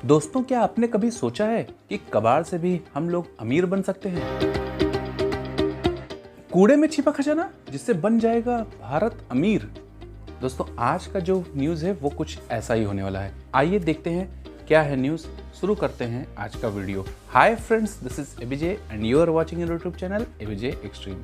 दोस्तों, क्या आपने कभी सोचा है कि कबाड़ से भी हम लोग अमीर बन सकते हैं? कूड़े में छिपा खजाना जिससे बन जाएगा भारत अमीर। दोस्तों, आज का जो न्यूज़ है वो कुछ ऐसा ही होने वाला है। आइए देखते हैं क्या है न्यूज़। शुरू करते हैं आज का video. Hi friends, this is ABJ and you are watching YouTube channel ABJ extreme.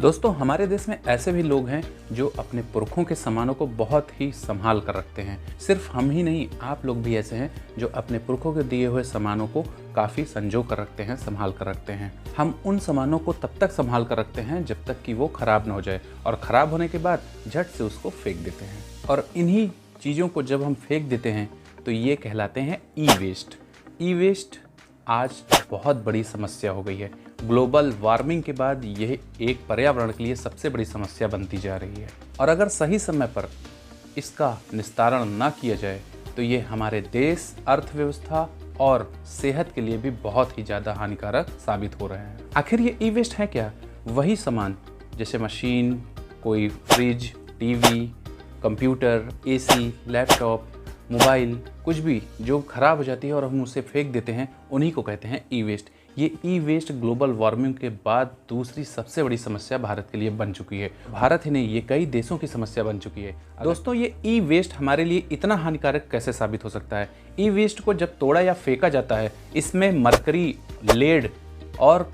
दोस्तों, हमारे देश में ऐसे भी लोग हैं जो अपने पुरखों के सामानों को बहुत ही संभाल कर रखते हैं। सिर्फ हम ही नहीं, आप लोग भी ऐसे हैं जो अपने पुरखों के दिए हुए सामानों को काफ़ी संजो कर रखते हैं, संभाल कर रखते हैं। हम उन सामानों को तब तक संभाल कर रखते हैं जब तक कि वो ख़राब ना हो जाए, और ख़राब होने के बाद झट से उसको फेंक देते हैं। और इन्हीं चीज़ों को जब हम फेंक देते हैं तो ये कहलाते हैं ई वेस्ट। ई वेस्ट आज बहुत बड़ी समस्या हो गई है। ग्लोबल वार्मिंग के बाद यह एक पर्यावरण के लिए सबसे बड़ी समस्या बनती जा रही है, और अगर सही समय पर इसका निस्तारण ना किया जाए तो ये हमारे देश, अर्थव्यवस्था और सेहत के लिए भी बहुत ही ज़्यादा हानिकारक साबित हो रहे हैं। आखिर ये ई वेस्ट है क्या? वही सामान जैसे मशीन, कोई fridge, TV, computer, AC, laptop, mobile, कुछ भी जो खराब हो जाती है और हम उसे फेंक देते हैं, उन्हीं को कहते हैं ई वेस्ट। ये ई वेस्ट ग्लोबल वार्मिंग के बाद दूसरी सबसे बड़ी समस्या भारत के लिए बन चुकी है। भारत ही नहीं, ये कई देशों की समस्या बन चुकी है। दोस्तों, ये ई वेस्ट हमारे लिए इतना हानिकारक कैसे साबित हो सकता है? ई वेस्ट को जब तोड़ा या फेंका जाता है, इसमें मरकरी, लेड और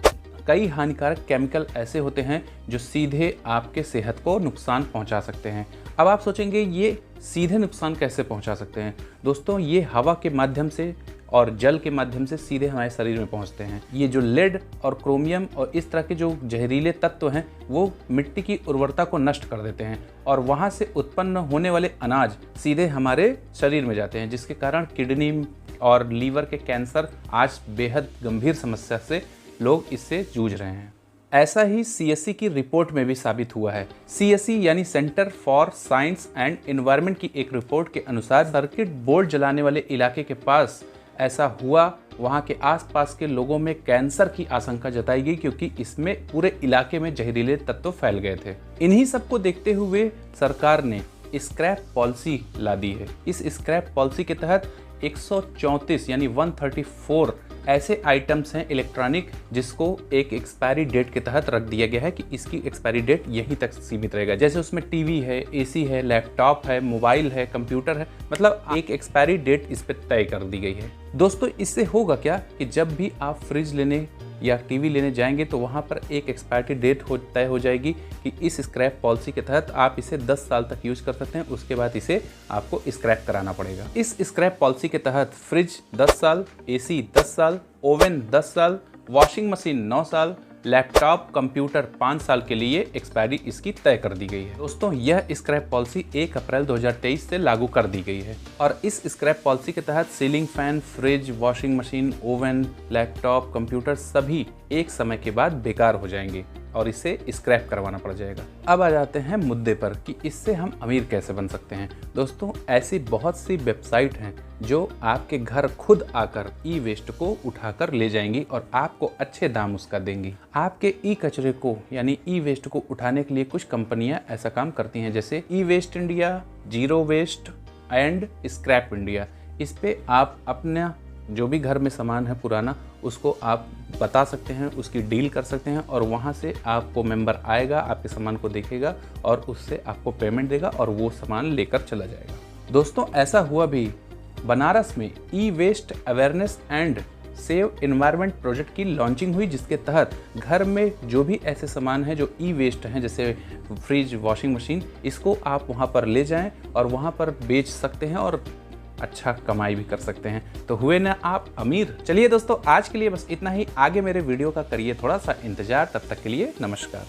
कई हानिकारक केमिकल ऐसे होते हैं जो सीधे आपके सेहत को नुकसान पहुंचा सकते हैं। अब आप सोचेंगे ये सीधे नुकसान कैसे पहुंचा सकते हैं? दोस्तों, ये हवा के माध्यम से और जल के माध्यम से सीधे हमारे शरीर में पहुंचते हैं। ये जो लेड और क्रोमियम और इस तरह के जो जहरीले तत्व हैं वो मिट्टी की उर्वरता को नष्ट कर देते हैं, और वहाँ से उत्पन्न होने वाले अनाज सीधे हमारे शरीर में जाते हैं, जिसके कारण किडनी और लीवर के कैंसर आज बेहद गंभीर समस्या से लोग इससे जूझ रहे हैं। ऐसा ही सीएससी की रिपोर्ट में भी साबित हुआ है। सीएससी यानी centre for science and environment की एक रिपोर्ट के अनुसार सर्किट बोर्ड जलाने वाले इलाके के पास ऐसा हुआ, वहाँ के आसपास के लोगों में कैंसर की आशंका जताई गई, क्योंकि इसमें पूरे इलाके में जहरीले तत्व फैल गए थे। इन्हीं सबको देखते हुए सरकार ने स्क्रैप पॉलिसी ला दी है। इस स्क्रैप पॉलिसी के तहत 134 यानी 134 ऐसे आइटम्स हैं इलेक्ट्रॉनिक जिसको एक एक्सपायरी डेट के तहत रख दिया गया है कि इसकी एक्सपायरी डेट यहीं तक सीमित रहेगा। जैसे उसमें टीवी है, एसी है, लैपटॉप है, मोबाइल है, कंप्यूटर है, मतलब एक एक्सपायरी डेट इस पर तय कर दी गई है। दोस्तों, इससे होगा क्या कि जब भी आप फ्रिज लेने या टीवी लेने जाएंगे तो वहाँ पर एक एक्सपायरी डेट तय हो जाएगी कि इस स्क्रैप पॉलिसी के तहत आप इसे 10 साल तक यूज कर सकते हैं, उसके बाद इसे आपको स्क्रैप कराना पड़ेगा। इस स्क्रैप पॉलिसी के तहत फ्रिज 10 साल, एसी 10 साल, ओवन 10 साल, वॉशिंग मशीन 9 साल, लैपटॉप, कंप्यूटर 5 साल के लिए एक्सपायरी इसकी तय कर दी गई है। दोस्तों, यह स्क्रैप पॉलिसी 1 अप्रैल 2023 से लागू कर दी गई है, और इस स्क्रैप पॉलिसी के तहत ceiling fan, fridge, washing machine, oven, laptop, computer सभी एक समय के बाद बेकार हो जाएंगे और इसे स्क्रैप करवाना पड़ जाएगा। अब आ जाते हैं मुद्दे पर कि इससे हम अमीर कैसे बन सकते हैं। दोस्तों, ऐसी बहुत सी वेबसाइट हैं जो आपके घर खुद आकर ई वेस्ट को उठाकर ले जाएंगी और आपको अच्छे दाम उसका देंगी। आपके ई कचरे को यानी ई वेस्ट को उठाने के लिए कुछ कंपनियां ऐसा काम करती हैं, जैसे e waste India, zero waste and scrap India. इस पे आप अपना जो भी घर में सामान है पुराना, उसको आप बता सकते हैं, उसकी डील कर सकते हैं, और वहाँ से आपको मेंबर आएगा, आपके सामान को देखेगा और उससे आपको पेमेंट देगा और वो सामान लेकर चला जाएगा। दोस्तों, ऐसा हुआ भी बनारस में e waste awareness and save environment project की लॉन्चिंग हुई, जिसके तहत घर में जो भी ऐसे सामान हैं जो ई वेस्ट हैं, जैसे फ्रिज, वॉशिंग मशीन, इसको आप वहाँ पर ले जाएं और वहाँ पर बेच सकते हैं और अच्छा कमाई भी कर सकते हैं। तो हुए ना आप अमीर। चलिए दोस्तों, आज के लिए बस इतना ही। आगे मेरे वीडियो का करिए थोड़ा सा इंतजार। तब तक के लिए नमस्कार।